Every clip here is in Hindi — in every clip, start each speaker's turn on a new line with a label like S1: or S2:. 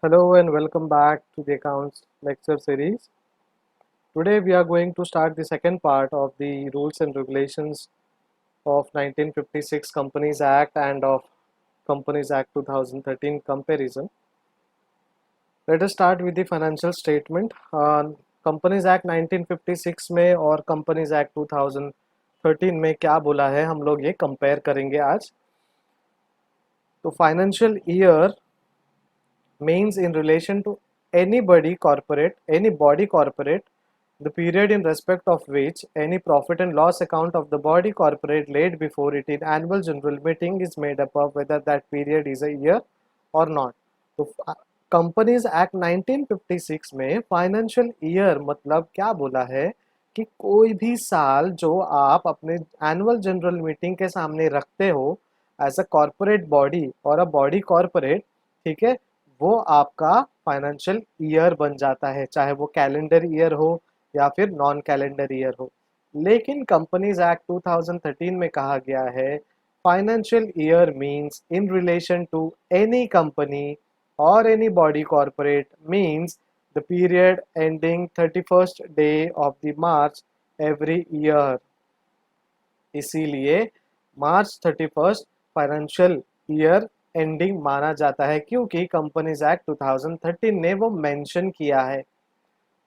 S1: Hello and welcome back to the accounts lecture series. Today we are going to start the second part of the rules and regulations of 1956 Companies Act and of Companies Act 2013 comparison. Let us start with the financial statement. Companies Act 1956 में और Companies Act 2013 में क्या बोला है हम लोग ये कंपेयर करेंगे आज. तो financial year means in relation to any body corporate, the period in respect of which any profit and loss account of the body corporate laid before it in annual general meeting is made up of, whether that period is a year or not. तो कंपनीज एक्ट 1956 में फाइनेंशियल ईयर मतलब क्या बोला है कि कोई भी साल जो आप अपने एनुअल जनरल मीटिंग के सामने रखते हो एज अ कॉरपोरेट बॉडी और अ बॉडी कॉरपोरेट, ठीक है, वो आपका फाइनेंशियल ईयर बन जाता है, चाहे वो कैलेंडर ईयर हो या फिर नॉन कैलेंडर ईयर हो. लेकिन कंपनीज एक्ट 2013 में कहा गया है financial year means in relation to any company or any body corporate means the period ending 31st day of the March every year. इसीलिए मार्च 31st फाइनेंशियल ईयर एंडिंग माना जाता है क्योंकि कंपनीज एक्ट 2013 ने वो मेंशन किया है,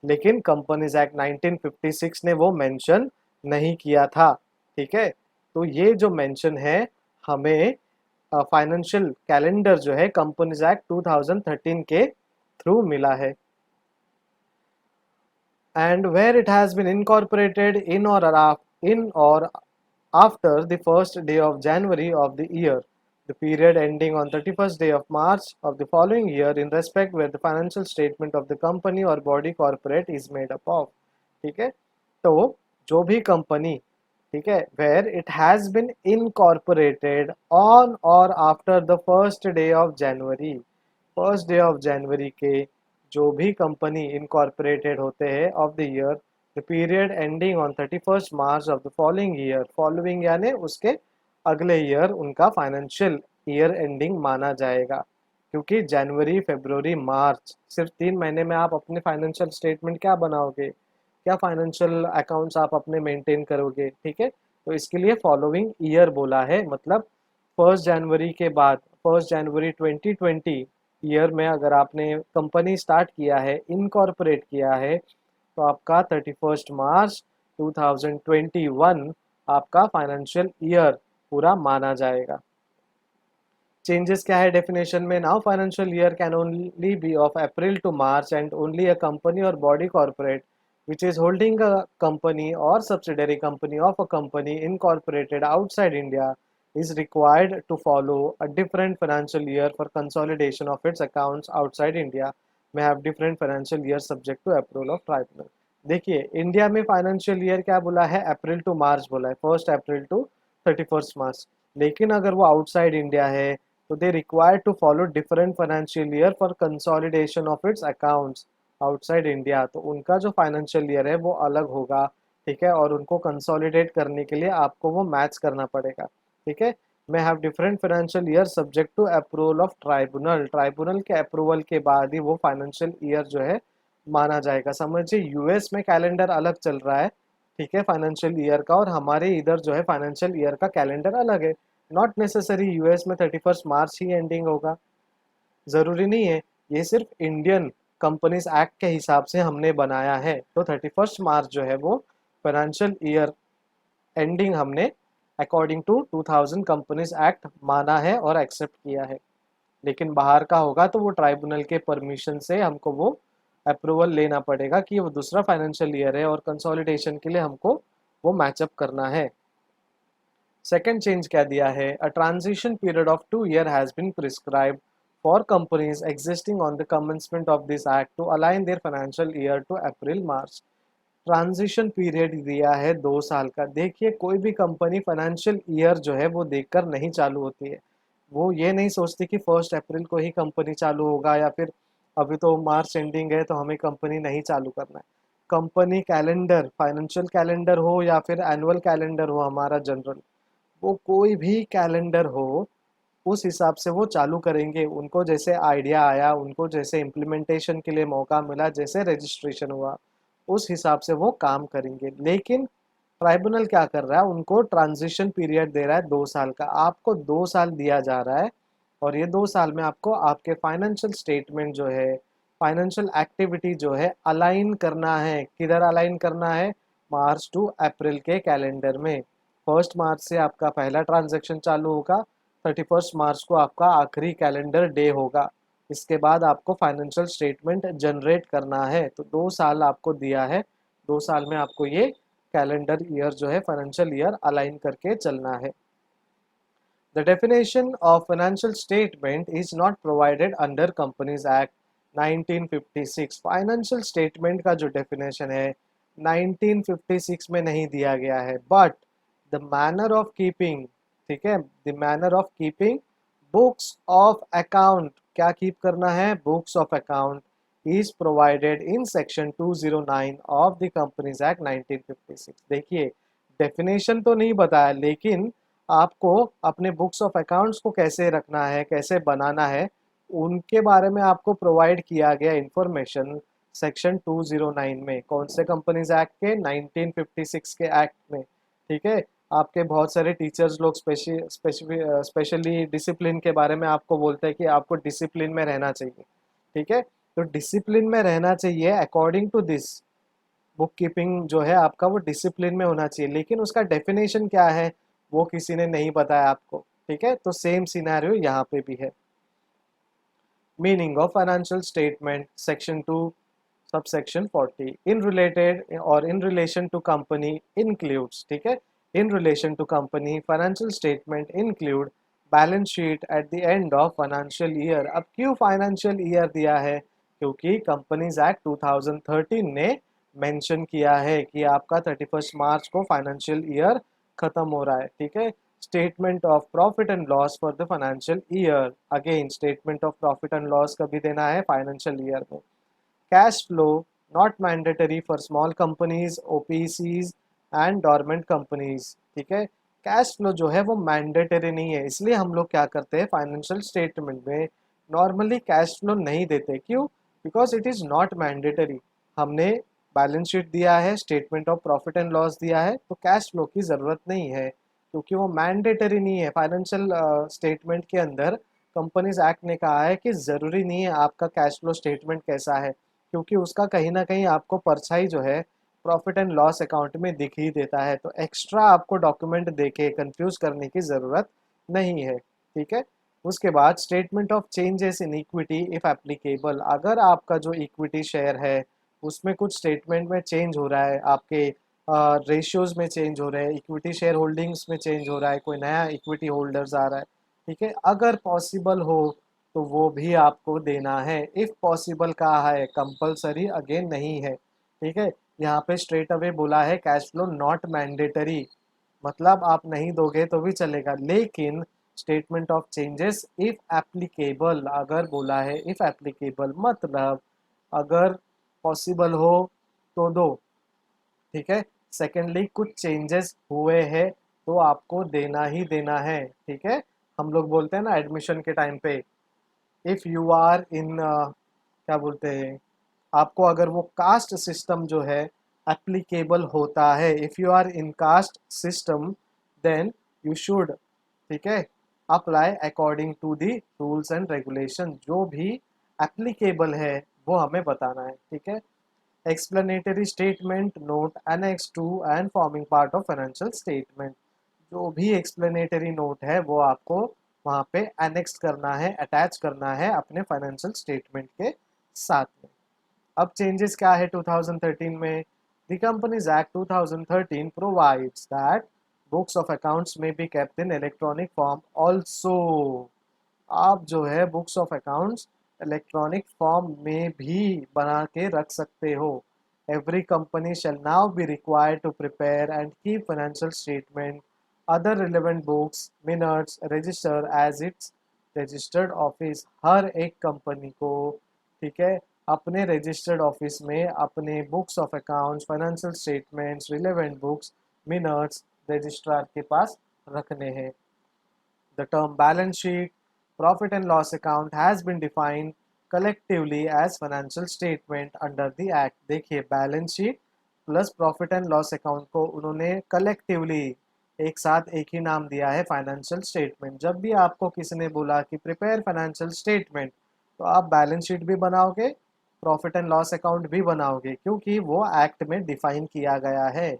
S1: लेकिन कंपनीज एक्ट 1956 ने वो मेंशन नहीं किया था. ठीक है, तो ये जो मेंशन है हमें फाइनेंशियल कैलेंडर जो है कंपनीज एक्ट 2013 के थ्रू मिला है. And where it has been incorporated in or after the first day of January of the year, the period ending on 31st day of March of the following year in respect where the financial statement of the company or body corporate is made up of. ठीक है, तो जो भी कंपनी, ठीक है, where it has been incorporated on or after the first day of January के जो भी कंपनी इनकॉर्पोरेटेड होते हैं of the year, the period ending on 31st March of the following year, following यानी उसके अगले ईयर उनका फाइनेंशियल ईयर एंडिंग माना जाएगा. क्योंकि जनवरी फरवरी मार्च सिर्फ 3 महीने में आप अपने फाइनेंशियल स्टेटमेंट क्या बनाओगे, क्या फाइनेंशियल अकाउंट्स आप अपने मेंटेन करोगे. ठीक है, तो इसके लिए फॉलोइंग ईयर बोला है, मतलब 1 जनवरी के बाद 1 जनवरी 2020 ईयर में अगर आपने कंपनी स्टार्ट किया है, इनकॉर्पोरेट किया है, तो आपका 31 मार्च 2021 आपका फाइनेंशियल ईयर पूरा माना जाएगा. चेंजेस क्या है डेफिनेशन में? Now financial year can only be of April to March and only a company और body corporate which is holding a company or subsidiary company of a company incorporated outside India is required to follow a different financial year for consolidation of its accounts outside India may have different financial year subject to approval of tribunal. देखिए इंडिया में फाइनेंशियल ईयर क्या बोला है? अप्रैल टू मार्च बोला है, 1 अप्रैल टू 31 मार्च. लेकिन अगर वो आउटसाइड इंडिया है तो they required to follow different financial year for consolidation of its accounts outside India. तो उनका जो फाइनेंशियल ईयर है वो अलग होगा. ठीक है, और उनको कंसोलिडेट करने के लिए आपको वो मैच करना पड़ेगा. ठीक है, may have different financial year subject to approval of tribunal के अप्रूवल के बाद ही वो फाइनेंशियल ईयर जो है माना जाएगा. समझिए यूएस में कैलेंडर अलग चल रहा है, ठीक है, फाइनेंशियल ईयर का, और हमारे इधर जो है फाइनेंशियल ईयर का कैलेंडर अलग है. नॉट नेसेसरी यूएस में 31 मार्च ही एंडिंग होगा, ज़रूरी नहीं है. ये सिर्फ इंडियन कंपनीज एक्ट के हिसाब से हमने बनाया है, तो 31 मार्च जो है वो फाइनेंशियल ईयर एंडिंग हमने अकॉर्डिंग टू 2000 कंपनीज एक्ट माना है और एक्सेप्ट किया है. लेकिन बाहर का होगा तो वो ट्राइब्यूनल के परमिशन से हमको वो अप्रूवल लेना पड़ेगा कि वो दूसरा फाइनेंशियल ईयर है और कंसोलिडेशन के लिए हमको वो मैचअप करना है. सेकेंड चेंज क्या दिया है? A transition period of 2 year has been prescribed for companies existing on the commencement of this act to align their financial year to April March. Transition period दिया है 2 साल का. देखिए कोई भी कंपनी फाइनेंशियल ईयर जो है वो देखकर नहीं चालू होती है. वो ये नहीं सोचती कि 1 अप्रैल को ही कंपनी चालू होगा या फिर अभी तो मार्च एंडिंग है तो हमें कंपनी नहीं चालू करना है. कंपनी कैलेंडर, फाइनेंशियल कैलेंडर हो या फिर एनुअल कैलेंडर हो हमारा जनरल, वो कोई भी कैलेंडर हो, उस हिसाब से वो चालू करेंगे। उनको जैसे आइडिया आया, उनको जैसे इम्प्लीमेंटेशन के लिए मौका मिला, जैसे रजिस्ट्रेशन हुआ, उस हिसाब से वो काम करेंगे। लेकिन ट्राइब्यूनल क्या कर रहा है, उनको ट्रांजिशन पीरियड दे रहा है 2 साल का। आपको 2 साल दिया जा रहा है और ये 2 साल में आपको आपके फाइनेंशियल स्टेटमेंट जो है, फाइनेंशियल एक्टिविटी जो है अलाइन करना है। किधर अलाइन करना है? मार्च टू अप्रैल के कैलेंडर में। 1 मार्च से आपका पहला ट्रांजैक्शन चालू होगा, 31 मार्च को आपका आखिरी कैलेंडर डे होगा। इसके बाद आपको फाइनेंशियल स्टेटमेंट जनरेट करना है। तो 2 साल आपको दिया है, 2 साल में आपको ये कैलेंडर ईयर जो है, फाइनेंशियल ईयर अलाइन करके चलना है। The definition of financial statement is not provided under Companies Act 1956। Financial statement का जो डेफिनेशन है 1956 में नहीं दिया गया है, but the manner of keeping, ठीक है, the manner of keeping books of account, क्या कीप करना है? Books of account is provided in section 209 of the companies act 1956। देखिए, डेफिनेशन तो नहीं बताया, लेकिन आपको अपने बुक्स ऑफ अकाउंट्स को कैसे रखना है, कैसे बनाना है, उनके बारे में आपको प्रोवाइड किया गया इंफॉर्मेशन सेक्शन 209 में। कौन से कंपनीज एक्ट के? 1956 के एक्ट में। ठीक है, आपके बहुत सारे टीचर्स लोग स्पेशली डिसिप्लिन के बारे में आपको बोलते हैं कि आपको डिसिप्लिन में रहना चाहिए। ठीक है, तो डिसिप्लिन में रहना चाहिए according to this. Book keeping जो है आपका वो डिसिप्लिन में होना चाहिए, लेकिन उसका डेफिनेशन क्या है वो किसी ने नहीं बताया आपको। ठीक है, तो सेम सिनेरियो यहाँ पे भी है। Meaning of financial statement section 2 subsection 40 in related और in relation to company includes. ठीक है, in relation to company financial statement include balance sheet at the end of financial year. अब क्यों फाइनेंशियल ईयर दिया है? क्योंकि कंपनीज एक्ट 2013 ने मेंशन किया है कि आपका 31 मार्च को फाइनेंशियल ईयर खत्म हो रहा है। ठीक है, statement of profit and loss for the financial year, again statement of profit and loss कभी देना है? फाइनेंशियल ईयर में। Cash flow not mandatory for small companies, OPCs and dormant companies. ठीक है, कैश फ्लो जो है वो मैंडेटरी नहीं है, इसलिए हम लोग क्या करते हैं फाइनेंशियल स्टेटमेंट में नॉर्मली कैश फ्लो नहीं देते। क्यों? Because it is not mandatory. हमने बैलेंस शीट दिया है, statement of profit and loss दिया है, तो कैश फ्लो की ज़रूरत नहीं है क्योंकि वो मैंडेटरी नहीं है। फाइनेंशियल स्टेटमेंट के अंदर कंपनीज एक्ट ने कहा है कि ज़रूरी नहीं है आपका कैश फ्लो स्टेटमेंट कैसा है, क्योंकि उसका कहीं ना कहीं आपको परछाई जो है प्रॉफिट एंड लॉस अकाउंट में दिख ही देता है। तो एक्स्ट्रा आपको डॉक्यूमेंट देके कंफ्यूज करने की ज़रूरत नहीं है। ठीक है, उसके बाद statement of changes in equity if applicable. अगर आपका जो इक्विटी शेयर है उसमें कुछ स्टेटमेंट में चेंज हो रहा है, आपके रेशियोज में चेंज हो रहे हैं, इक्विटी शेयर होल्डिंग्स में चेंज हो रहा है, कोई नया इक्विटी होल्डर्स आ रहा है, ठीक है, अगर पॉसिबल हो तो वो भी आपको देना है। इफ़ पॉसिबल कहा है, कंपलसरी अगेन नहीं है। ठीक है, यहाँ पे स्ट्रेट अवे बोला है कैश फ्लो नॉट मैंडेटरी, मतलब आप नहीं दोगे तो भी चलेगा, लेकिन statement of changes if applicable अगर बोला है, इफ एप्लीकेबल मतलब अगर पॉसिबल हो तो दो। ठीक है, सेकेंडली कुछ चेंजेस हुए हैं तो आपको देना ही देना है। ठीक है, हम लोग बोलते हैं ना एडमिशन के टाइम पे, इफ़ यू आर इन क्या बोलते हैं, आपको अगर वो कास्ट सिस्टम जो है एप्लीकेबल होता है, if you are in cost system then you should, ठीक है, apply according to the rules and regulation. जो भी एप्लीकेबल है वो हमें बताना है। ठीक है, explanatory statement note annex to and forming part of financial statement. जो भी एक्सप्लेनेटरी नोट है वो आपको वहाँ पे एनेक्स करना है, अटैच करना है अपने फाइनेंशियल स्टेटमेंट के साथ में। अब चेंजेस क्या है 2013 में? The companies act 2013 provides that books of accounts में be kept in electronic form also. आप जो है books of accounts electronic form में भी बना के रख सकते हो। Every company shall now be required to prepare and keep financial statement, other relevant books, minutes, register as its registered office। हर एक कंपनी को, ठीक है, अपने रजिस्टर्ड ऑफिस में अपने books of accounts, financial statements, relevant books, minutes registrar के पास रखने हैं। The term balance sheet profit and loss account has been defined collectively as financial statement under the act. देखिए, balance sheet plus profit and loss account को उन्होंने कलेक्टिवली एक साथ एक ही नाम दिया है, फाइनेंशियल स्टेटमेंट। जब भी आपको किसी ने बोला कि प्रिपेयर फाइनेंशियल स्टेटमेंट, तो आप बैलेंस शीट भी बनाओगे, प्रॉफिट एंड लॉस अकाउंट भी बनाओगे, क्योंकि वो एक्ट में डिफाइन किया गया है।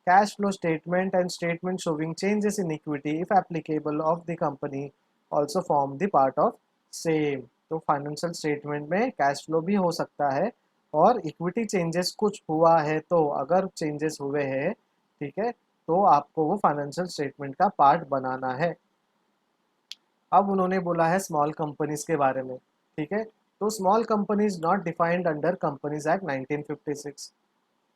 S1: Cash flow statement and statement showing changes in equity if applicable of the company also form the part of same. तो फाइनेंशियल स्टेटमेंट में कैश फ्लो भी हो सकता है, और इक्विटी चेंजेस कुछ हुआ है तो अगर चेंजेस हुए हैं, ठीक है, तो आपको वो फाइनेंशियल स्टेटमेंट का पार्ट बनाना है। अब उन्होंने बोला है स्मॉल कंपनीज के बारे में, ठीक है। तो small companies not defined under companies act 1956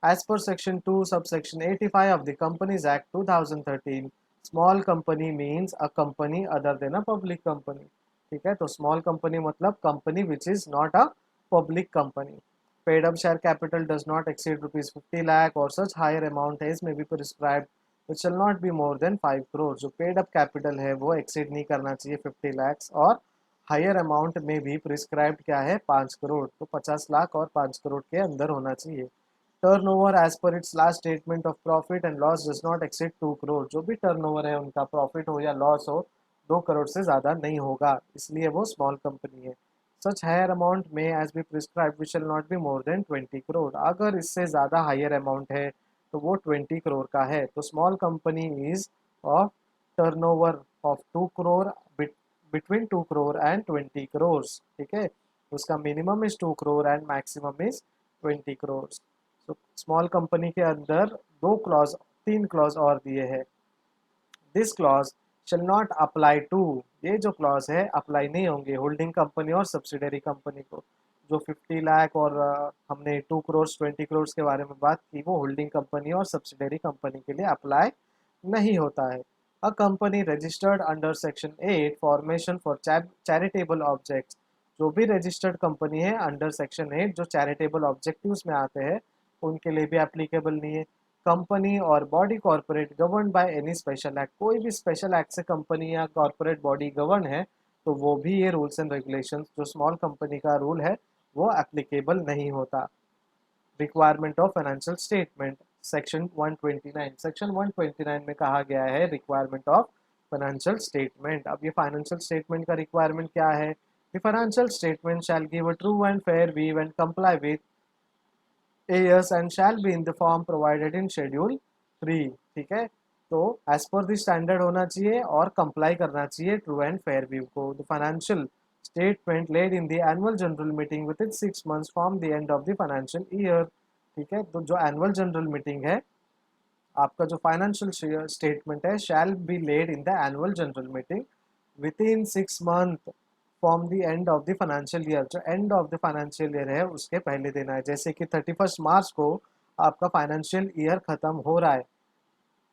S1: as per section 2 subsection 85 of the companies act 2013। Small company means a company other than a public company, ठीक है। तो स्मॉल कंपनी मतलब company which is not a public company. Paid up share capital does not exceed rupees 50 lakh और such higher amount as may be prescribed which shall not be more than 5 crore. जो पेड अप कैपिटल है वो एक्सीड नहीं करना चाहिए 50 लाख, और हायर अमाउंट में भी प्रिस्क्राइब्ड क्या है, 5 करोड़। तो 50 लाख और 5 करोड़ के अंदर होना चाहिए। Turnover as per its last statement of profit and loss does not exceed 2 crore. जो भी टर्नओवर है उनका, प्रॉफिट हो या लॉस हो, 2 करोड़ से ज़्यादा नहीं होगा, इसलिए वो स्मॉल कंपनी है। सच हायर अमाउंट में as be prescribe we shall not be more than 20 crore. अगर इससे ज़्यादा हायर अमाउंट है तो वो 20 करोड़ का है। तो small company is of turnover of 2 crore, between 2 crore and 20 crore, ठीक है। उसका minimum is 2 crore and maximum is 20 crore. तो स्मॉल कंपनी के अंदर दो क्लॉज, तीन क्लॉज और दिए हैं। This clause shall not apply to, ये जो क्लॉज है अप्लाई नहीं होंगे होल्डिंग कंपनी और सब्सिडरी कंपनी को। जो 50 लाख और हमने 2 करोड़ 20 करोड़ के बारे में बात की, वो होल्डिंग कंपनी और सब्सिडरी कंपनी के लिए अप्लाई नहीं होता है। A company registered under section 8 formation for charitable objects. जो भी रजिस्टर्ड कंपनी है अंडर सेक्शन 8 जो चैरिटेबल ऑब्जेक्टिव्स में आते हैं, उनके लिए भी एप्लीकेबल नहीं है। कंपनी और body corporate govern by any special act, कोई भी स्पेशल एक्ट से कंपनी या कॉर्पोरेट बॉडी गवर्न है, तो वो भी ये रूल्स एंड रेगुलेशंस जो स्मॉल कंपनी का रूल है वो एप्लीकेबल नहीं होता। Requirement of financial statement section 129, section 129 में कहा गया है रिक्वायरमेंट ऑफ फाइनेंशियल स्टेटमेंट। अब ये फाइनेंशियल स्टेटमेंट का रिक्वायरमेंट क्या है? The financial statement shell give a true and fair view and comply with years and shall be in the form provided in schedule 3, ठीक है। तो एज पर द स्टैंडर्ड होना चाहिए और कंप्लाई करना चाहिए ट्रू एंड फेयर व्यू को। The financial statement laid in the annual general meeting within 6 months from the end of the financial year, ठीक है। तो जो एनुअल जनरल मीटिंग है, आपका जो फाइनेंशियल स्टेटमेंट है shall be laid in the annual general meeting within 6 months from the end of the financial year. जो end of the financial year है उसके पहले देना है। जैसे कि 31 मार्च को आपका फाइनेंशियल ईयर खत्म हो रहा है,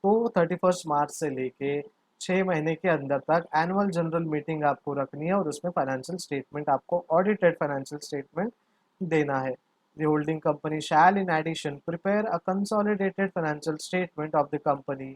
S1: तो 31 मार्च से लेके 6 महीने के अंदर तक एनुअल जनरल मीटिंग आपको रखनी है, और उसमें फाइनेंशियल स्टेटमेंट आपको ऑडिटेड फाइनेंशियल स्टेटमेंट देना है। The holding company shall in addition prepare a consolidated financial statement of the company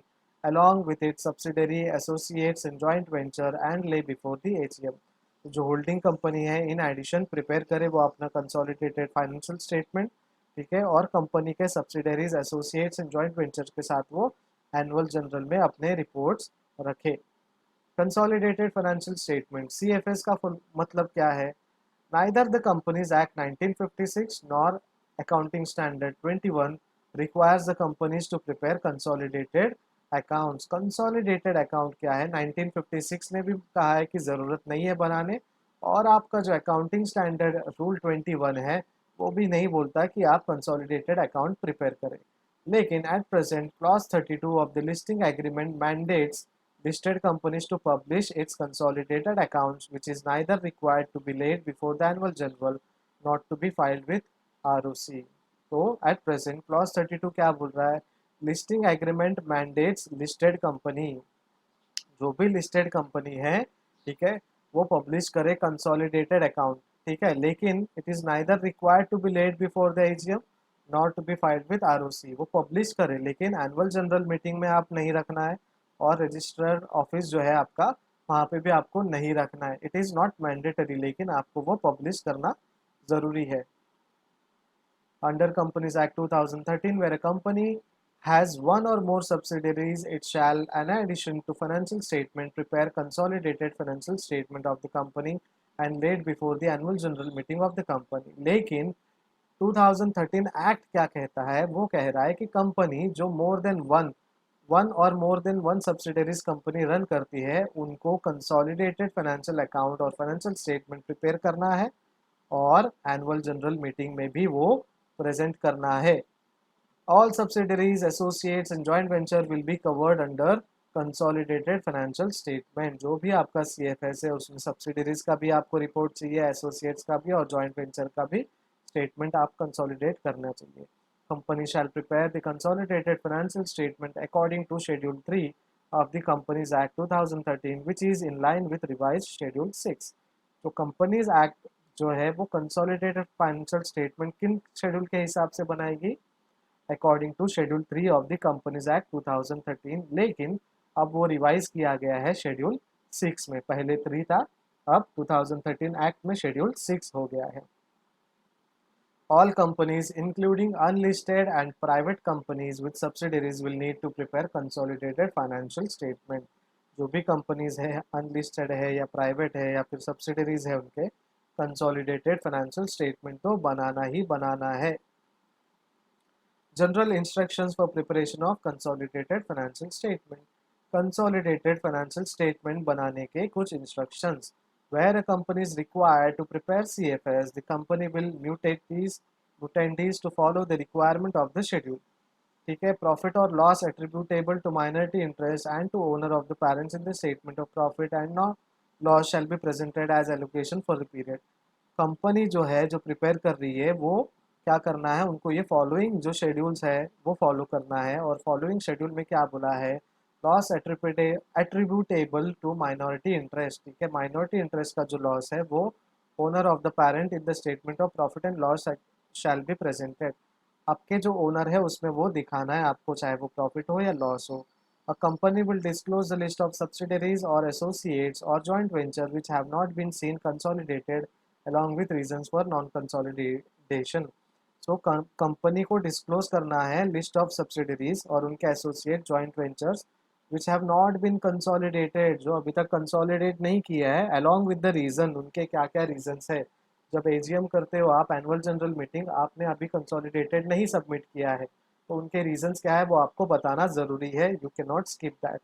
S1: along with its subsidiary, associates and joint venture and lay before the AGM। जो होल्डिंग कंपनी है इन एडिशन प्रिपेयर करे वो अपना कंसोलिडेटेड फाइनेंशियल स्टेटमेंट, ठीक है, और कंपनी के subsidiaries, associates and joint venture के साथ वो एनुअल जनरल में अपने रिपोर्ट्स रखे। कंसोलिडेटेड फाइनेंशियल स्टेटमेंट, सीएफएस का फुल मतलब क्या है? Neither the Companies Act 1956 nor Accounting Standard 21 requires the companies to prepare consolidated accounts। Consolidated account क्या है? 1956 ने भी कहा है कि ज़रूरत नहीं है बनाने, और आपका जो अकाउंटिंग स्टैंडर्ड रूल 21 है वो भी नहीं बोलता कि आप कंसोलिडेटेड अकाउंट प्रिपेयर करें। लेकिन at present clause 32 of the listing agreement mandates listed companies to publish its consolidated accounts, which is neither required to be laid before the annual general, not to be filed with ROC। तो at present clause 32 क्या बोल रहा है? listing agreement mandates listed company, जो भी लिस्टेड कंपनी है, ठीक है, वो पब्लिश करे कंसोलिडेटेड अकाउंट, ठीक है, लेकिन it is neither required to be laid before the AGM not to be filed with ROC. वो पब्लिश करे लेकिन एनुअल जनरल मीटिंग में आप नहीं रखना है, और रजिस्टर्ड ऑफिस जो है आपका वहाँ पे भी आपको नहीं रखना है, इट इज़ नॉट मैंडेटरी, लेकिन आपको वो पब्लिश करना ज़रूरी है। Under Companies Act 2013, where a company has one or more subsidiaries, it shall, in addition to financial statement, prepare consolidated financial statement of the company and laid before the annual general meeting of the company. लेकिन 2013 एक्ट क्या कहता है? वो कह रहा है कि कंपनी जो मोर देन वन और more than one subsidiaries company run करती है, उनको कंसोलिडेटेड फाइनेंशियल अकाउंट और फाइनेंशियल स्टेटमेंट प्रिपेयर करना है और एनुअल जनरल मीटिंग में भी वो प्रेजेंट करना है। All subsidiaries, associates and joint venture will be covered under consolidated financial statement. जो भी आपका सीएफएस है उसमें सब्सिडरीज का भी आपको रिपोर्ट चाहिए, एसोसिएट्स का भी और जॉइंट वेंचर का भी स्टेटमेंट आप कंसोलिडेट करना चाहिए। Company shall prepare the consolidated financial statement according to schedule 3 of the companies act 2013 which is in line with revised schedule 6। तो कंपनीज एक्ट जो है वो कंसोलिडेटेड फाइनेंशियल स्टेटमेंट किन शेड्यूल के हिसाब से बनाएगी? According to schedule 3 of the companies act 2013, लेकिन अब वो रिवाइज किया गया है शेड्यूल 6 में। पहले 3 था, अब 2013 एक्ट में शेड्यूल 6 हो गया है। All companies, including unlisted and private companies with subsidiaries, will need to prepare consolidated financial statement. जो भी कंपनीज है, अनलिस्टेड है या प्राइवेट है या फिर सब्सिडरीज है, उनके कंसोलिडेटेड फाइनेंशियल स्टेटमेंट तो बनाना ही बनाना है। General instructions for preparation of consolidated financial statement. Consolidated financial statement बनाने के कुछ instructions. Where a company is required to prepare CFS, the company will mutate these to follow the requirement of the schedule. ठीक है, प्रॉफिट और loss attributable to minority interest and to owner of the parents in the statement of profit and loss shall be presented as allocation for the period. Company जो है, जो प्रिपेयर कर रही है, वो क्या करना है, उनको ये फॉलोइंग जो शेड्यूल्स है वो फॉलो करना है। और फॉलोइंग शेड्यूल में क्या बोला है? Loss attributable to minority interest. ठीक है, माइनॉरिटी इंटरेस्ट का जो लॉस है वो owner of the parent in the statement of profit and loss shall be presented. आपके जो ओनर है उसमें वो दिखाना है आपको, चाहे वो प्रॉफिट हो या लॉस हो। A company will disclose the list of subsidiaries or associates or joint venture which have not been seen consolidated along with reasons for non-consolidation. So company को डिस्क्लोज करना है लिस्ट ऑफ सब्सिडरीज और उनके associate joint ventures which have not been consolidated, जो अभी तक कंसोलिडेट नहीं किया है, अलॉन्ग विद द रीजन, उनके क्या क्या रीजंस है। जब एजीएम करते हो आप, एनुअल जनरल मीटिंग, आपने अभी कंसोलिडेटेड नहीं सबमिट किया है, तो उनके रीजंस क्या है वो आपको बताना ज़रूरी है। You can not skip that.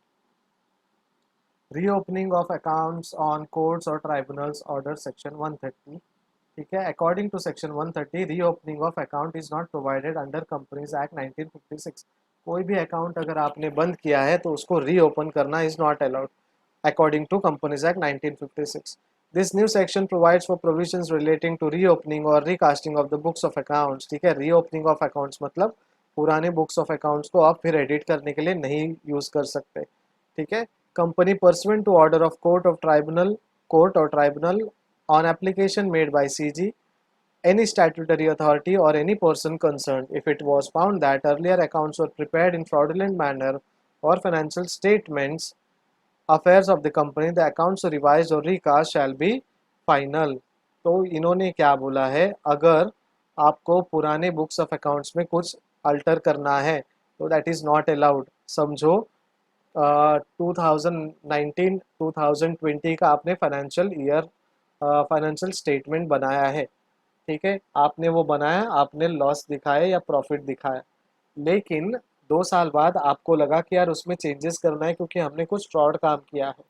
S1: Reopening of accounts on courts और ट्राइब्यूनल्स ऑर्डर सेक्शन 130। ठीक है, according to section 130, reopening of account is not provided under companies act 1956। कोई भी अकाउंट अगर आपने बंद किया है तो उसको रीओपन करना is not allowed according to companies act 1956। This new section provides for provisions relating to reopening और recasting of the books of accounts. ठीक है, रीओपनिंग ऑफ अकाउंट्स मतलब पुराने बुक्स ऑफ अकाउंट्स को आप फिर एडिट करने के लिए नहीं यूज कर सकते। ठीक है, company pursuant to order of court और tribunal on application made by CG, any statutory authority or any person concerned, if it was found that earlier accounts were prepared in fraudulent manner or financial statements affairs of the company, the accounts revised or recast shall be final। तो इन्होंने क्या बोला है, अगर आपको पुराने बुक्स ऑफ अकाउंट्स में कुछ अल्टर करना है तो दैट इज़ नॉट अलाउड। समझो 2019 2020 का आपने फाइनेंशियल स्टेटमेंट बनाया है। ठीक है, आपने वो बनाया, आपने लॉस दिखाया या प्रॉफिट दिखाया, लेकिन 2 साल बाद आपको लगा कि यार उसमें चेंजेस करना है क्योंकि हमने कुछ फ्रॉड काम किया है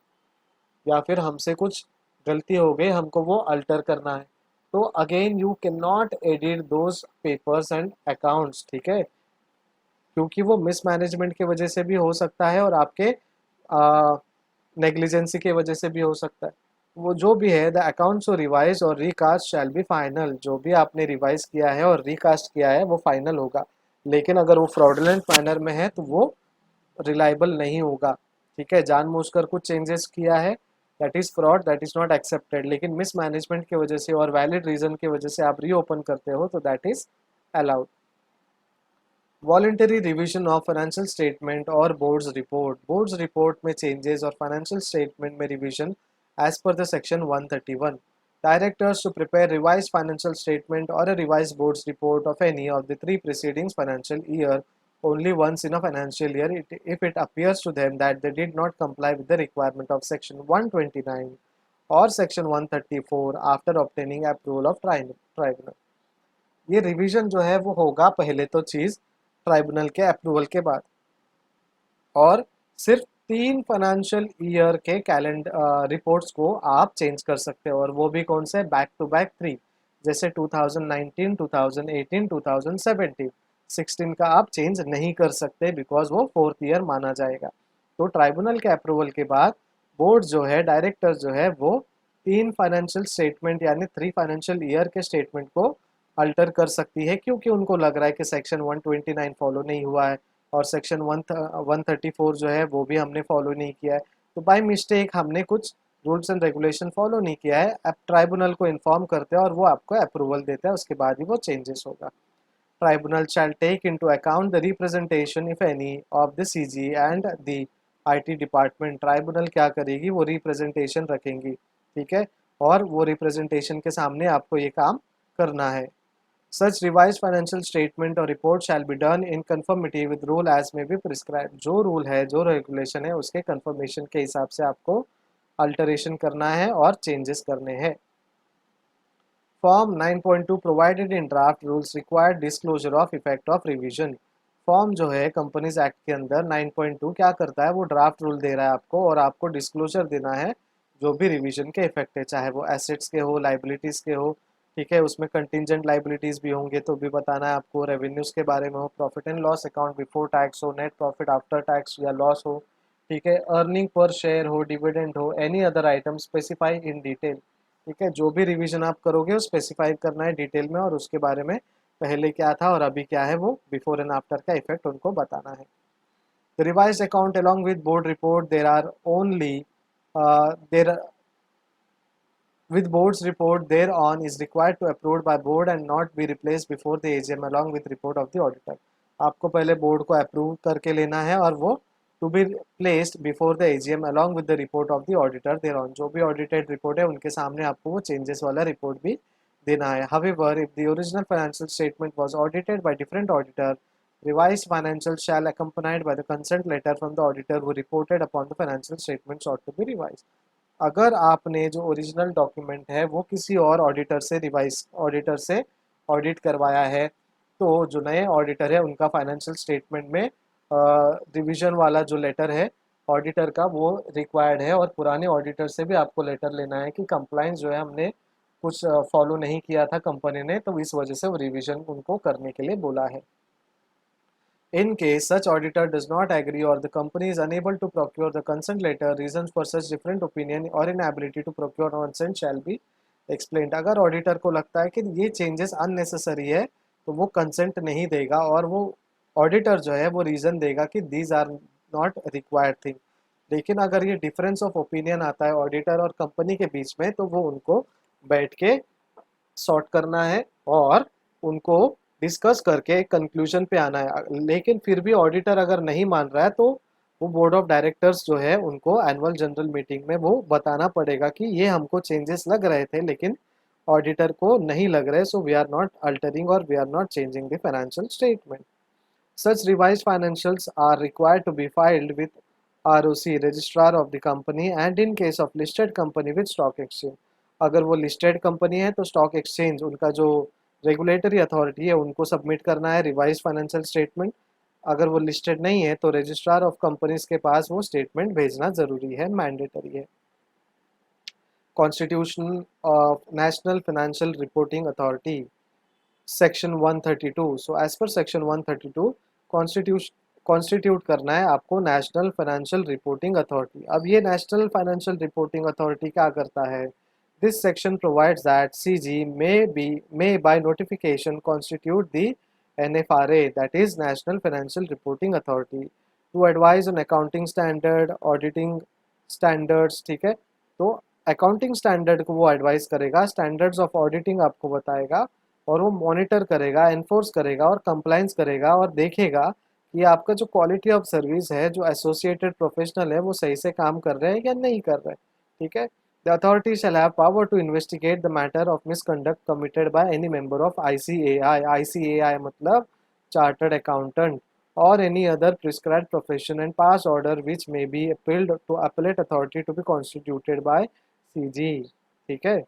S1: या फिर हमसे कुछ गलती हो गई, हमको वो अल्टर करना है। तो again you can not edit those papers and accounts. ठीक है, क्योंकि वो मिसमैनेजमेंट की वजह से भी हो सकता है और आपके नेग्लिजेंसी की वजह से भी हो सकता है। वो जो भी है, द अकाउंट्स रिवाइज और रिकास्ट शैल बी फाइनल। जो भी आपने रिवाइज किया है और रिकास्ट किया है वो फाइनल होगा, लेकिन अगर वो फ्रॉडुलेंट मैनर में है तो वो रिलायबल नहीं होगा। ठीक है, जानबूझकर कुछ चेंजेस किया है, that is fraud, that is not accepted, लेकिन मिसमैनेजमेंट की वजह से और वैलिड रीजन की वजह से आप रीओपन करते हो तो that is allowed. Voluntary revision of financial statement और बोर्ड्स रिपोर्ट में चेंजेस और फाइनेंशियल स्टेटमेंट में revision as per the section 131. Directors to prepare revised financial statement or a revised board's report of any of the three preceding financial year only once in a financial year if it appears to them that they did not comply with the requirement of section 129 or section 134 after obtaining approval of tribunal. ये रिवीजन जो है वो होगा पहले तो चीज ट्राइब्यूनल के अप्रूवल के बाद, और सिर्फ 3 फाइनेंशियल ईयर के कैलेंडर रिपोर्ट्स को आप चेंज कर सकते हो, और वो भी कौन से, बैक टू बैक 3, जैसे 2019, 2018, 2017. 16 का आप चेंज नहीं कर सकते बिकॉज वो 4th ईयर माना जाएगा. तो ट्राइब्यूनल के अप्रूवल के बाद बोर्ड जो है, डायरेक्टर जो है, वो 3 फाइनेंशियल स्टेटमेंट यानी 3 फाइनेंशियल ईयर के स्टेटमेंट को अल्टर कर सकती है, क्योंकि उनको लग रहा है कि सेक्शन 129 फॉलो नहीं हुआ है और सेक्शन 134 जो है वो भी हमने फॉलो नहीं किया है. तो बाय मिस्टेक हमने कुछ रूल्स एंड रेगुलेशन फॉलो नहीं किया है. अब ट्राइब्यूनल को इन्फॉर्म करते हैं और वो आपको अप्रूवल देता है, उसके बाद ही वो चेंजेस होगा. Tribunal shall take into account the representation if any of the CG and the IT department. Tribunal क्या करेगी, वो रिप्रेजेंटेशन रखेंगी, ठीक है, और वो रिप्रेजेंटेशन के सामने आपको ये काम करना है. Such revised financial statement or report shall be done in conformity with rule as may be prescribed. जो रूल है, जो रेगुलेशन है, उसके कंफर्मेशन के हिसाब से आपको अल्टरेशन करना है और चेंजेस करने हैं. Form 9.2 provided in draft rules required disclosure of effect of revision. Form जो है कंपनीज एक्ट के अंदर 9.2 क्या करता है, वो ड्राफ्ट रूल दे रहा है आपको और आपको डिस्क्लोजर देना है जो भी रिवीजन के इफेक्ट है, चाहे वो एसेट्स के हो, लाइबिलिटीज़ के हो, ठीक है, उसमें कंटिजेंट लाइबिलिटीज़ भी होंगे तो भी बताना है आपको, रेवेन्यूज़ के बारे में हो, profit and loss account before tax हो, नेट प्रॉफिट आफ्टर टैक्स या लॉस हो, ठीक है, अर्निंग पर शेयर हो, डिविडेंड हो, any other item specify in detail. ठीक है, जो भी रिवीजन आप करोगे वो स्पेसिफाई करना है डिटेल में और उसके बारे में पहले क्या था और अभी क्या है वो बिफोर एंड आफ्टर का इफेक्ट उनको बताना है. The revised account along with board report there are only there with board's report thereon is required to approved by board and not be replaced before the AGM along with report of the auditor. आपको पहले बोर्ड को अप्रूव करके लेना है और वो to be placed before the AGM along with the report of the auditor thereon. जो भी ऑडिटेड रिपोर्ट है उनके सामने आपको वो चेंजेस वाला रिपोर्ट भी देना है. However if the original financial statement was audited by different auditor, revised financials shall accompanied by the consent letter from the auditor who reported upon the financial statements ought to be revised. अगर आपने जो ओरिजिनल डॉक्यूमेंट है वो किसी और ऑडिटर से ऑडिट करवाया है, तो जो नए ऑडिटर है उनका फाइनेंशियल स्टेटमेंट में रिवीजन वाला जो लेटर है ऑडिटर का वो रिक्वायर्ड है, और पुराने ऑडिटर से भी आपको लेटर लेना है कि कंप्लाइंस जो है हमने कुछ फॉलो नहीं किया था कंपनी ने, तो इस वजह से वो रिवीजन उनको करने के लिए बोला है. In case such auditor does not agree or the company is unable to procure the consent letter, reasons for such different opinion or inability to procure consent shall be explained. अगर ऑडिटर को लगता है कि ये चेंजेस अननेसेसरी है तो वो कंसेंट नहीं देगा और वो ऑडिटर जो है वो रीज़न देगा कि these are not required thing. लेकिन अगर ये डिफरेंस ऑफ ओपिनियन आता है ऑडिटर और कंपनी के बीच में तो वो उनको बैठ के सॉर्ट करना है और उनको डिस्कस करके कंक्लूजन पे आना है. लेकिन फिर भी ऑडिटर अगर नहीं मान रहा है तो वो बोर्ड ऑफ डायरेक्टर्स जो है उनको एनुअल जनरल मीटिंग में वो बताना पड़ेगा कि ये हमको चेंजेस लग रहे थे लेकिन ऑडिटर को नहीं लग रहे, so we are not altering और we are not changing the financial statement. Such revised financials are required to be filed with ROC, registrar of the company, and in case of listed company with stock exchange. अगर वो लिस्टेड कंपनी है तो स्टॉक एक्सचेंज उनका जो रेगुलेटरी अथॉरिटी है उनको सबमिट करना है रिवाइज फाइनेंशियल स्टेटमेंट. अगर वो लिस्टेड नहीं है तो रजिस्ट्रार ऑफ कंपनीज के पास वो स्टेटमेंट भेजना ज़रूरी है, मैंडेटरी है. Constitution of national financial reporting authority section 132. So as per section 132 constitute करना है आपको नेशनल फाइनेंशियल रिपोर्टिंग अथॉरिटी. अब ये नेशनल फाइनेंशियल रिपोर्टिंग अथॉरिटी क्या करता है, this section provides that CG may by notification constitute the NFRA, that is national financial reporting authority, to advise on accounting standard, auditing standards. ठीक है, तो अकाउंटिंग स्टैंडर्ड को वो एडवाइस करेगा, स्टैंडर्ड्स ऑफ ऑडिटिंग आपको बताएगा और वो मॉनिटर करेगा, एनफोर्स करेगा और कंप्लाइंस करेगा और देखेगा कि आपका जो क्वालिटी ऑफ सर्विस है, जो एसोसिएटेड प्रोफेशनल है, वो सही से काम कर रहे हैं या नहीं कर रहे हैं। ठीक है। The authority shall have power to investigate the matter of misconduct committed by any member of ICAI. ICAI मतलब चार्टर्ड अकाउंटेंट और any other prescribed profession and pass order which may be appealed to appellate authority to be constituted by CG. ठीक है।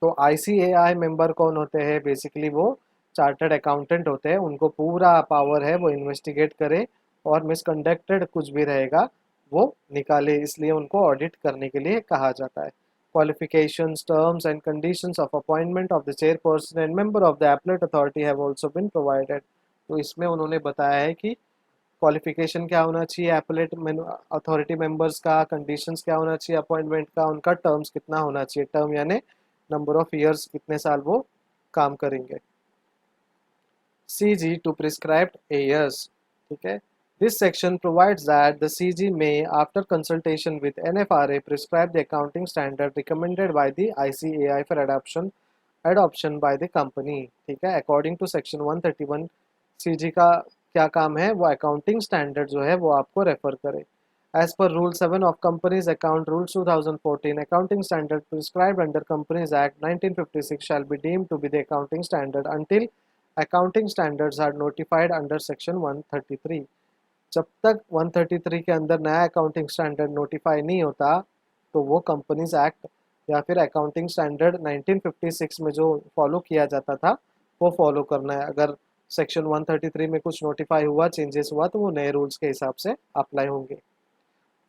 S1: तो आईसीएआई मेंबर कौन होते हैं? बेसिकली वो चार्टर्ड अकाउंटेंट होते हैं, उनको पूरा पावर है वो इन्वेस्टिगेट करे और मिसकंडक्टेड कुछ भी रहेगा वो निकाले, इसलिए उनको ऑडिट करने के लिए कहा जाता है। Qualifications, terms and conditions of appointment of the chairperson and member of the appellate authority have also been provided. तो इसमें उन्होंने बताया है कि क्वालिफिकेशन क्या होना चाहिए एपलेट अथॉरिटी मेंबर्स का, कंडीशंस क्या होना चाहिए अपॉइंटमेंट का, उनका टर्म्स कितना होना चाहिए, टर्म यानी नंबर ऑफ ईयर्स कितने साल वो काम करेंगे। CG to prescribed AS. ठीक है। This section provides that the CG may, after consultation with NFRA, prescribe the accounting standard recommended by the ICAI for adoption by the company। ठीक है। According to section 131, CG का क्या काम है? वो अकाउंटिंग स्टैंडर्ड जो है वो आपको रेफर करे। As per Rule 7 of Companies Account Rules 2014, accounting standard prescribed under Companies Act 1956 shall be deemed to be the accounting standard until accounting standards are notified under section 133। जब तक 133 के अंदर नया अकाउंटिंग स्टैंडर्ड नोटिफाई नहीं होता तो वो कंपनीज एक्ट या फिर अकाउंटिंग स्टैंडर्ड 1956 में जो फॉलो किया जाता था वो फॉलो करना है। अगर सेक्शन 133 में कुछ नोटिफाई हुआ, चेंजेस हुआ, तो वो नए रूल्स के हिसाब से अप्लाई होंगे।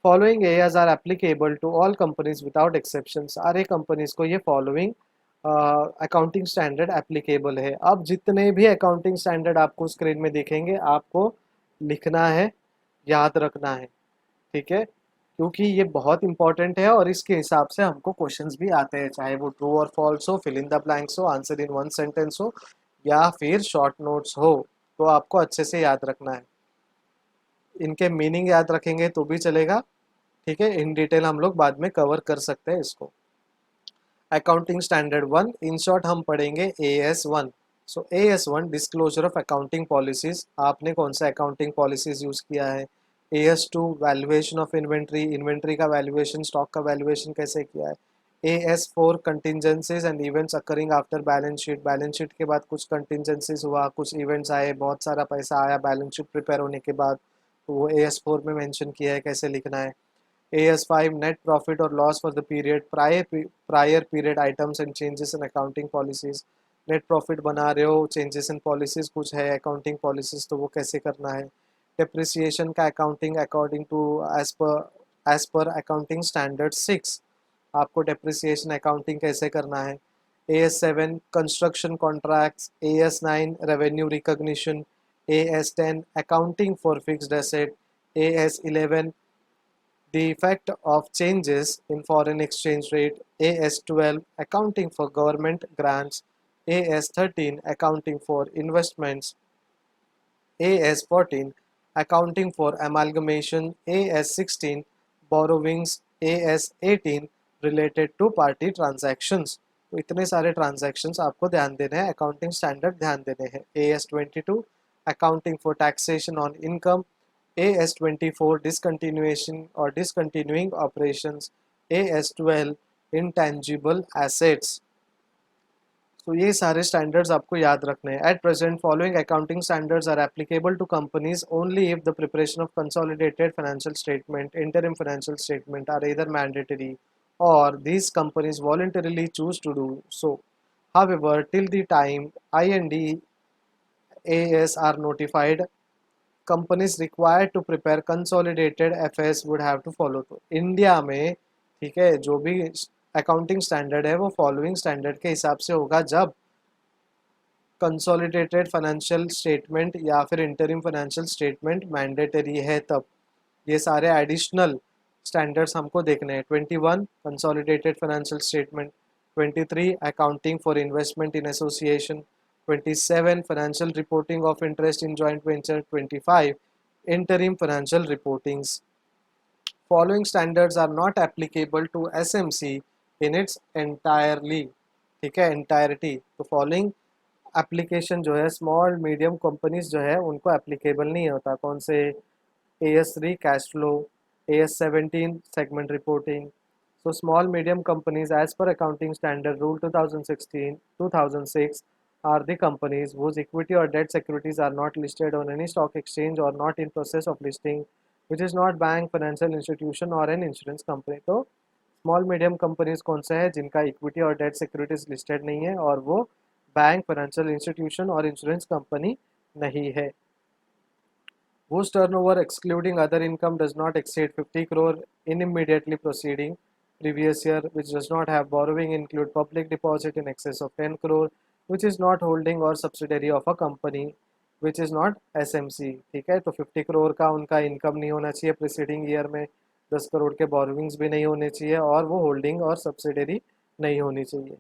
S1: Following areas are applicable to all companies without exception. सारे कंपनीज को ये फॉलोइंग अकाउंटिंग स्टैंडर्ड एप्लीकेबल है। अब जितने भी अकाउंटिंग स्टैंडर्ड आपको स्क्रीन में दिखेंगे आपको लिखना है, याद रखना है। ठीक है। क्योंकि ये बहुत इंपॉर्टेंट है और इसके हिसाब से हमको क्वेश्चंस भी आते हैं, चाहे वो ट्रू और फॉल्स हो, फिल इन द ब्लैंक्स हो, आंसर इन वन सेंटेंस हो या फिर शॉर्ट नोट्स हो, तो आपको अच्छे से याद रखना है। इनके मीनिंग याद रखेंगे तो भी चलेगा। ठीक है। इन डिटेल हम लोग बाद में कवर कर सकते हैं इसको। अकाउंटिंग स्टैंडर्ड 1, इन शॉर्ट हम पढ़ेंगे AS1। So AS1 disclosure of accounting policies. आपने कौन सा अकाउंटिंग पॉलिसीज यूज किया है। AS2 valuation of inventory, inventory का वैल्यूएशन, स्टॉक का वैल्यूएशन कैसे किया है। AS4 contingencies and events occurring after balance sheet. Balance sheet के बाद कुछ कंटिजेंसीज हुआ, कुछ इवेंट्स आए, बहुत सारा पैसा आया बैलेंस शीट प्रिपेयर होने के बाद, तो वो AS4 में मेंशन किया है कैसे लिखना है। AS5 net profit or loss for the period, prior period items and changes in accounting policies। Net profit बना रहे हो, चेंजेस इन पॉलिसीज कुछ है अकाउंटिंग पॉलिसीज, तो वो कैसे करना है। डेप्रिसिएशन का accounting according to as per accounting standard 6, आपको डेप्रिसिएशन अकाउंटिंग कैसे करना है। AS7 construction contracts, AS9 revenue recognition, AS10 accounting for fixed asset, AS11 the effect of changes in foreign exchange rate, AS12 accounting for government grants, AS13 accounting for investments, AS14 accounting for amalgamation, AS16 borrowings, AS18 related to party transactions। तो इतने सारे ट्रांजैक्शंस आपको ध्यान देने हैं, अकाउंटिंग स्टैंडर्ड ध्यान देने हैं। AS22 accounting for taxation on income, AS24 discontinuation or discontinuing operations, AS12 intangible assets। तो ये सारे स्टैंडर्ड्स आपको याद रखने हैं। At present following accounting standards are applicable to companies only if the preparation of consolidated financial statement, interim financial statement are either mandatory or these companies voluntarily choose to do so। However, till the time IND-AS are notified, companies required to prepare consolidated FS would have to follow. तो इंडिया में ठीक है जो भी अकाउंटिंग स्टैंडर्ड है वो फॉलोइंग स्टैंडर्ड के हिसाब से होगा। जब कंसोलिडेटेड फाइनेंशियल स्टेटमेंट या फिर इंटरिम फाइनेंशियल स्टेटमेंट मैंडेटरी है तब ये सारे एडिशनल स्टैंडर्ड्स हमको देखने हैं। 21 consolidated financial statement, 23 accounting for investment in association, 27 financial reporting of interest in joint venture, 25 interim financial reportings। Following standards are not applicable to SMC in its entirely। ठीक है entirety। तो following एप्लीकेशन जो है स्मॉल मीडियम कंपनीज जो है उनको एप्लीकेबल नहीं होता। कौन से? AS3 cash flow, AS17 segment reporting. So small medium companies as per accounting standard rule 2016-2006 are the companies whose equity or debt securities are not listed on any stock exchange or not in process of listing, which is not bank, financial institution or an insurance company। तो स्मॉल मीडियम कंपनीज कौन से हैं जिनका इक्विटी और डेट सिक्योरिटीज लिस्टेड नहीं है और वो बैंक, फाइनेंशियल इंस्टीट्यूशन और इंश्योरेंस कंपनी नहीं है। Whose turnover excluding other income does not exceed 50 crore in immediately preceding previous year, which does not have borrowing include public deposit in excess of 10 crore, which is not holding or subsidiary of a company, which is not SMC। ठीक है, तो 50 करोड़ का उनका इनकम नहीं होना चाहिए प्रीसीडिंग ईयर में, 10 करोड़ के बोरोविंग्स भी नहीं होने चाहिए और वो होल्डिंग और सब्सिडरी नहीं होनी चाहिए।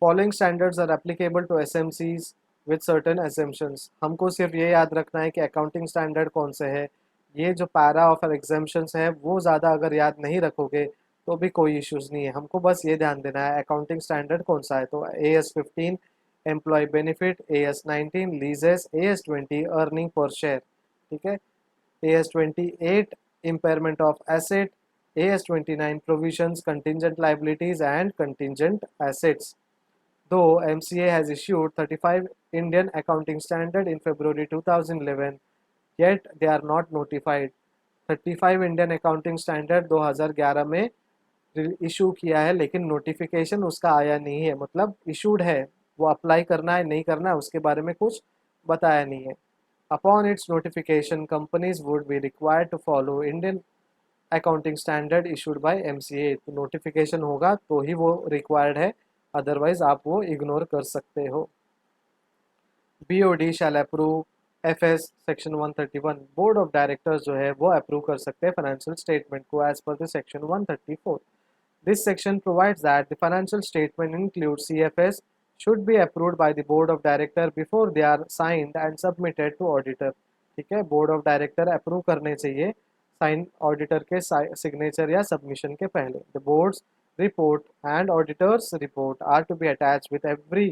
S1: Following standards are applicable to SMCs with certain exemptions. हमको सिर्फ ये याद रखना है कि अकाउंटिंग स्टैंडर्ड कौन से है। ये जो पैरा ऑफ एग्जेम्पशंस है वो ज़्यादा अगर याद नहीं रखोगे तो भी कोई इश्यूज़ नहीं है। हमको बस ये ध्यान देना है अकाउंटिंग स्टैंडर्ड कौन सा है। तो AS15 employ benefit, AS19 leases, AS20 earning per share. ठीक है, AS28 impairment of asset, AS29 provisions, contingent liabilities and contingent assets। Though MCA has issued 35 Indian accounting standard in February 2011, yet they are not notified। 35 Indian accounting standard 2011 में इशू किया है लेकिन नोटिफिकेशन उसका आया नहीं है, मतलब इशूड है, वो अप्लाई करना है नहीं करना है उसके बारे में कुछ बताया नहीं है। Upon its notification companies would be required to follow Indian accounting standard issued by MCA। तो नोटिफिकेशन होगा तो ही वो रिक्वायर्ड है, अदरवाइज आप वो इग्नोर कर सकते हो। BOD shall approve FS section 131। Board of directors जो है वो अप्रूव कर सकते हैं फाइनेंशियल स्टेटमेंट को as per the section 134। This section provides that the financial statement includes CFS should be approved by the board of director before they are signed and submitted to auditor। ठीक है, बोर्ड ऑफ डायरेक्टर अप्रूव करने चाहिए साइन ऑडिटर के सिग्नेचर या सबमिशन के पहले। The board's report and auditor's report are to be attach with every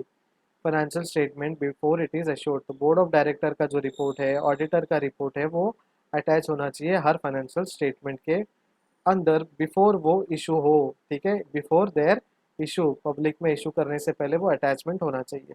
S1: financial statement before it is assured. तो बोर्ड ऑफ डायरेक्टर का जो रिपोर्ट है, ऑडिटर का रिपोर्ट है, वो अटैच होना चाहिए हर फाइनेंशियल स्टेटमेंट के अंदर बिफोर वो इशू हो। ठीक है, बिफोर देयर इशू, पब्लिक में इशू करने से पहले वो अटैचमेंट होना चाहिए।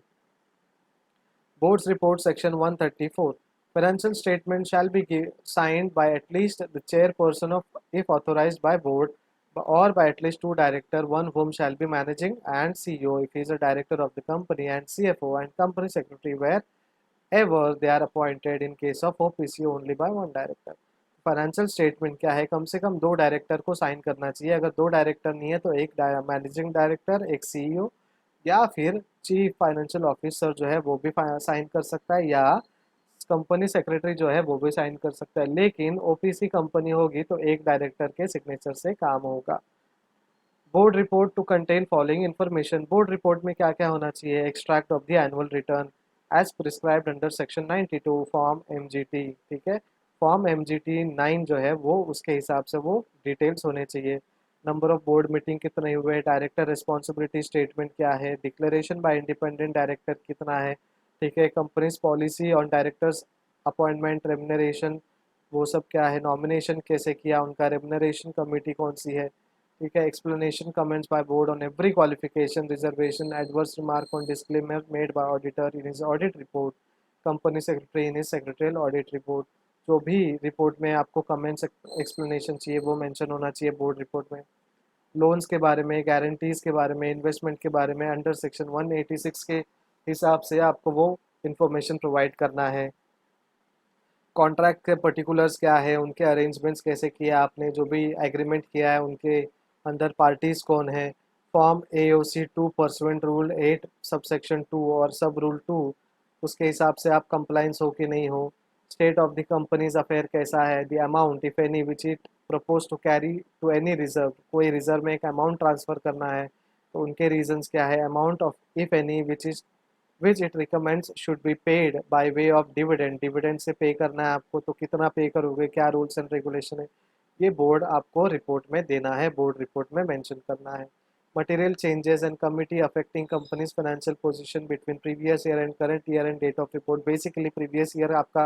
S1: Board's report section 134। Financial statement shall be signed by at least the chairperson of if authorised by board or by at least two director, one whom shall be managing and CEO if he is a director of the company, and CFO and company secretary wherever they are appointed in case of OPC only by one director। Financial statement क्या है, कम से कम दो डायरेक्टर को साइन करना चाहिए। अगर दो डायरेक्टर नहीं है तो एक मैनेजिंग डायरेक्टर, एक CEO या फिर चीफ फाइनेंशियल ऑफिसर जो है वो भी साइन कर सकता है, या कंपनी सेक्रेटरी जो है वो भी साइन कर सकता है। लेकिन OPC कंपनी होगी तो एक डायरेक्टर के सिग्नेचर से काम होगा। Board report to contain following information. Board report में क्या क्या होना चाहिए? Extract of the annual return as prescribed under section 92 form MGT। ठीक है, फॉर्म MGT 9 जो है वो उसके हिसाब से वो डिटेल्स होने चाहिए। नंबर ऑफ बोर्ड मीटिंग कितने हुए, डायरेक्टर रिस्पॉन्सिबिलिटी स्टेटमेंट क्या है, डिक्लेरेशन बाय इंडिपेंडेंट डायरेक्टर कितना है। ठीक है, companies policy on directors appointment remuneration वो सब क्या है, नॉमिनेशन कैसे किया उनका, रेम्यूनरेशन कमेटी कौन सी है। ठीक है, explanation comments by board on every qualification, reservation, adverse remark on disclaimer made by auditor in his audit report, company secretary in his secretarial audit report. जो भी रिपोर्ट में आपको कमेंट्स एक्सप्लेनेशन चाहिए वो मेंशन होना चाहिए बोर्ड रिपोर्ट में। लोन्स के बारे में, गारंटीज़ के बारे में, इन्वेस्टमेंट के बारे में अंडर सेक्शन 186 के हिसाब से आपको वो इन्फॉर्मेशन प्रोवाइड करना है। कॉन्ट्रैक्ट के पर्टिकुलर्स क्या है, उनके अरेंजमेंट्स कैसे किया आपने, जो भी एग्रीमेंट किया है उनके अंदर पार्टीज़ कौन है। Form AOC 2 pursuant rule 8 sub section 2 और सब रूल 2 उसके हिसाब से आप कंप्लाइंस हो कि नहीं हो। State of the company's affair कैसा है, the amount if any which it propose to carry to any reserve, कोई रिजर्व में एक अमाउंट ट्रांसफ़र करना है तो उनके रीजंस क्या है। Amount of if any which it recommends should be paid by way of dividend, dividend से पे करना है आपको तो कितना पे करोगे, क्या रूल्स एंड रेगुलेशन है, ये बोर्ड आपको रिपोर्ट में देना है, बोर्ड रिपोर्ट में मेंशन करना है। material changes and committee affecting company's financial position between previous year and current year and date of report. Basically previous year आपका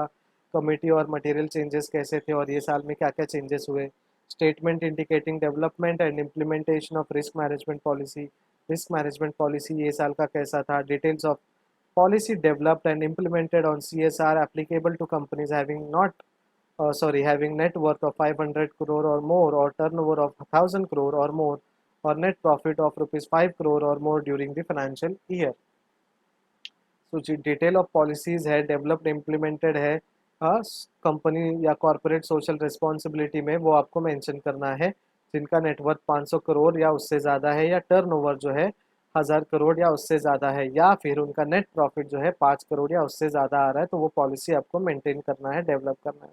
S1: कमिटी और मटेरियल चेंजेस कैसे थे और ये साल में क्या क्या चेंजेस हुए. Statement indicating development and implementation of risk management policy ये साल का कैसा था. Details of policy developed and implemented on CSR applicable to companies having net worth of 500 crore or more or turnover of 1000 crore or more or net profit of rupees 5 crore or more during the financial year. So जो डिटेल ऑफ पॉलिसीज है डेवलप्ड इम्प्लीमेंटेड है कंपनी या कॉर्पोरेट सोशल रिस्पॉन्सिबिलिटी में वो आपको मेंशन करना है. जिनका नेटवर्थ 500 करोड़ या उससे ज़्यादा है या टर्नओवर जो है 1000 करोड़ या उससे ज़्यादा है या फिर उनका नेट प्रॉफिट जो है 5 करोड़ या उससे ज़्यादा आ रहा है तो वो पॉलिसी आपको मेंटेन करना है, डेवलप करना है.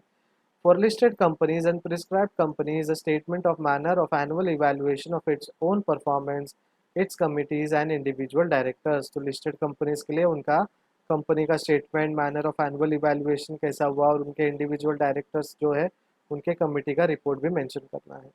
S1: For listed companies and prescribed companies, a statement of manner of annual evaluation of its own performance, its committees and individual directors. तो listed companies के लिए उनका कंपनी का statement, manner of annual evaluation कैसा हुआ और उनके इंडिविजुअल डायरेक्टर्स जो है उनके कमिटी का रिपोर्ट भी मेंशन करना है.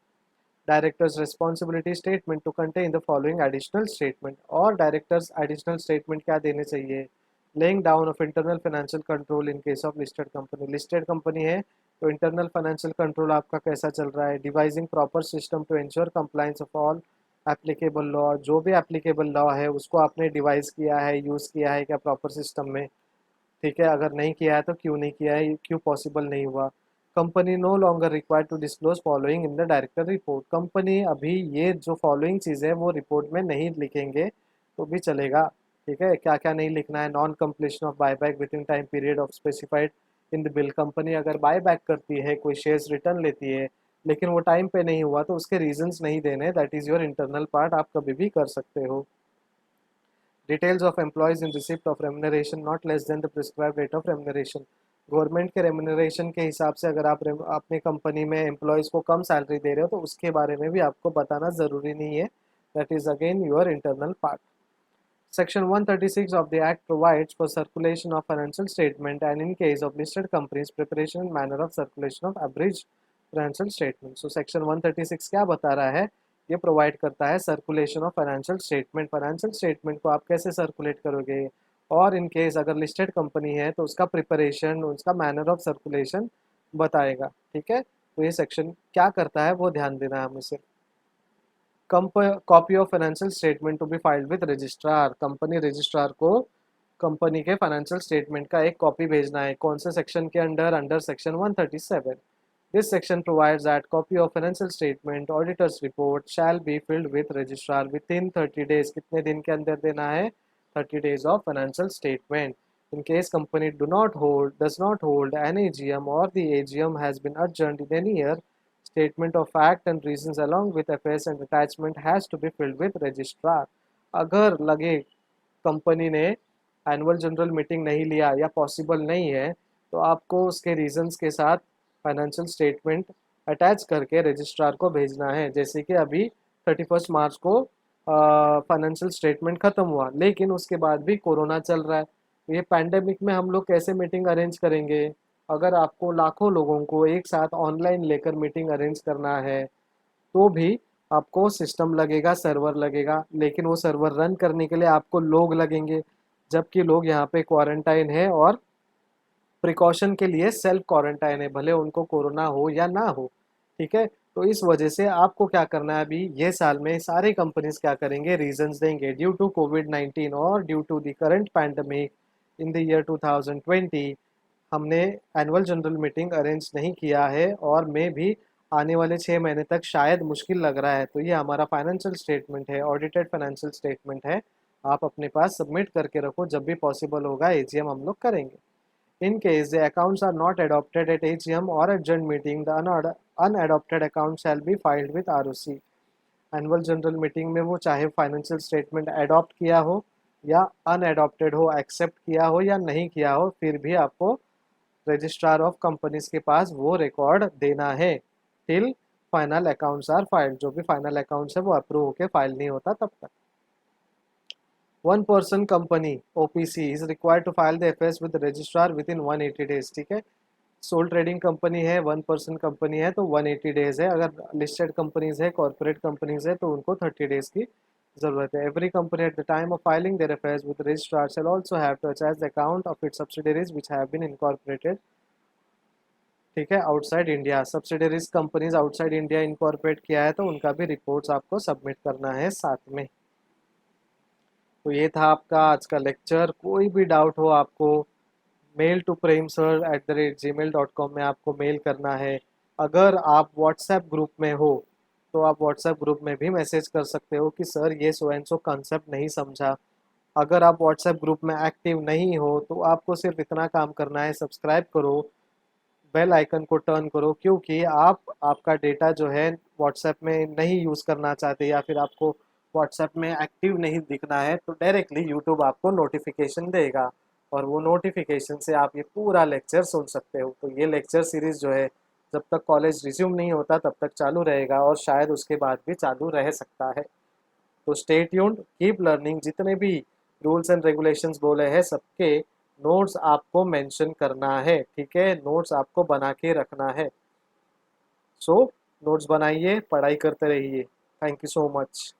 S1: Directors responsibility statement to contain the following additional statement. और डायरेक्टर्स एडिशनल स्टेटमेंट क्या देने चाहिए. Laying down of internal financial control in case of listed company. Listed company है तो इंटरनल फाइनेंशियल कंट्रोल आपका कैसा चल रहा है. Devising proper system to ensure compliance of all applicable law. जो भी एप्लीकेबल लॉ है उसको आपने डिवाइस किया है, यूज़ किया है क्या प्रॉपर सिस्टम में. ठीक है, अगर नहीं किया है तो क्यों नहीं किया है, क्यों पॉसिबल नहीं हुआ. Company no longer required to disclose following in the director report. Company अभी ये जो फॉलोइंग चीज़ें वो रिपोर्ट में नहीं लिखेंगे तो भी चलेगा. ठीक है, क्या क्या नहीं लिखना है. Non completion of buyback with in time period of specified in the bill. Company अगर बायबैक करती है, कोई शेयर्स रिटर्न लेती है लेकिन वो टाइम पे नहीं हुआ तो उसके रीजंस नहीं देने. That is your internal part, आप कभी भी कर सकते हो. Details of employees in receipt of remuneration not less than the prescribed rate of remuneration. Government के रेम्यूनरेशन के हिसाब से अगर आप अपनी कंपनी में एम्प्लॉयज़ को कम सैलरी दे रहे हो तो उसके बारे में भी आपको बताना ज़रूरी नहीं है. That is again your internal part. Section 136 of the Act provides for circulation of financial statement and in case of listed companies, preparation and manner of circulation of abridged financial statement. So Section 136 क्या बता रहा है, ये प्रोवाइड करता है circulation of financial statement. Financial statement को आप कैसे सर्कुलेट करोगे और इन केस अगर लिस्टेड कंपनी है तो उसका प्रिपरेशन, उसका मैनर ऑफ सर्कुलेशन बताएगा. ठीक है, तो ये सेक्शन क्या करता है वो ध्यान देना है हमें सिर्फ. Copy of financial statement to be filed with registrar. Company registrar को कंपनी के फाइनेंशियल स्टेटमेंट का एक कॉपी भेजना है. कौन से सेक्शन के under section 137. This section provides that copy of financial statement auditor's report shall be filed with registrar within 30 days. कितने दिन के अंदर देना है, 30 days of financial statement. In case company does not hold an AGM or the AGM has been adjourned in any year, statement of fact and reasons along with FS and attachment has to be filled with registrar. अगर लगे कंपनी ने एनुअल जनरल मीटिंग नहीं लिया या पॉसिबल नहीं है तो आपको उसके रीजंस के साथ फाइनेंशियल स्टेटमेंट अटैच करके रजिस्ट्रार को भेजना है. जैसे कि अभी 31 मार्च को फाइनेंशियल स्टेटमेंट ख़त्म हुआ लेकिन उसके बाद भी कोरोना चल रहा है. ये पैंडेमिक में हम लोग कैसे मीटिंग अरेंज करेंगे. अगर आपको लाखों लोगों को एक साथ ऑनलाइन लेकर मीटिंग अरेंज करना है तो भी आपको सिस्टम लगेगा, सर्वर लगेगा, लेकिन वो सर्वर रन करने के लिए आपको लोग लगेंगे जबकि लोग यहाँ पे क्वारंटाइन है और प्रिकॉशन के लिए सेल्फ क्वारंटाइन है, भले उनको कोरोना हो या ना हो. ठीक है, तो इस वजह से आपको क्या करना है, अभी ये साल में सारे कंपनीज क्या करेंगे, रीजंस देंगे. ड्यू टू कोविड-19 और due to the current pandemic in the year 2020 हमने एनुअल जनरल मीटिंग अरेंज नहीं किया है और मैं भी आने वाले 6 महीने तक शायद मुश्किल लग रहा है. तो ये हमारा फाइनेंशियल स्टेटमेंट है, ऑडिटेड फाइनेंशियल स्टेटमेंट है, आप अपने पास सबमिट करके रखो. जब भी पॉसिबल होगा एजीएम हम लोग करेंगे. In case the accounts are not adopted at AGM or at joint meeting, the unadopted account shall be filed with ROC. Annual general meeting में वो चाहे फाइनेंशियल स्टेटमेंट अडॉप्ट किया हो या अनएडॉप्टेड हो, एक्सेप्ट किया हो या नहीं किया हो, फिर भी आपको रजिस्ट्रार ऑफ कंपनीज के पास वो रिकॉर्ड देना है till final accounts are filed. जो भी फाइनल अकाउंट्स है वो अप्रूव होकर फाइल नहीं होता तब तक. One person company OPC is required to file the FS with registrar within 180 days. ठीक है, सोल ट्रेडिंग कंपनी है, वन पर्सन कंपनी है तो 180 डेज है. अगर लिस्टेड कंपनीज है, कॉर्पोरेट कंपनीज है तो उनको 30 डेज की ज़रूरत है। Every company at the time of filing their affairs with registrar shall also have to attach the account of its subsidiaries which have been incorporated, ठीक है, outside India. Subsidiaries companies outside India incorporate किया है तो उनका भी रिपोर्ट्स आपको सबमिट करना है साथ में। तो ये था आपका आज का लेक्चर। कोई भी डाउट हो आपको, mail to premsir@gmail.com में आपको मेल करना है। अगर आप व्हाट्सएप ग्रुप में हो तो आप व्हाट्सएप ग्रुप में भी मैसेज कर सकते हो कि सर ये सो एंड सो कंसेप्ट नहीं समझा। अगर आप व्हाट्सएप ग्रुप में एक्टिव नहीं हो तो आपको सिर्फ इतना काम करना है, सब्सक्राइब करो, बेल आइकन को टर्न करो, क्योंकि आप आपका डेटा जो है व्हाट्सएप में नहीं यूज़ करना चाहते या फिर आपको व्हाट्सएप में एक्टिव नहीं दिखना है तो डायरेक्टली यूट्यूब आपको नोटिफिकेशन देगा और वो नोटिफिकेशन से आप ये पूरा लेक्चर सुन सकते हो। तो ये लेक्चर सीरीज़ जो है जब तक कॉलेज रिज्यूम नहीं होता तब तक चालू रहेगा और शायद उसके बाद भी चालू रह सकता है। तो स्टे ट्यून्ड, कीप लर्निंग। जितने भी रूल्स एंड रेगुलेशंस बोले हैं सबके नोट्स आपको मेंशन करना है, ठीक है, नोट्स आपको बना के रखना है। सो नोट्स बनाइए, पढ़ाई करते रहिए। Thank you so much.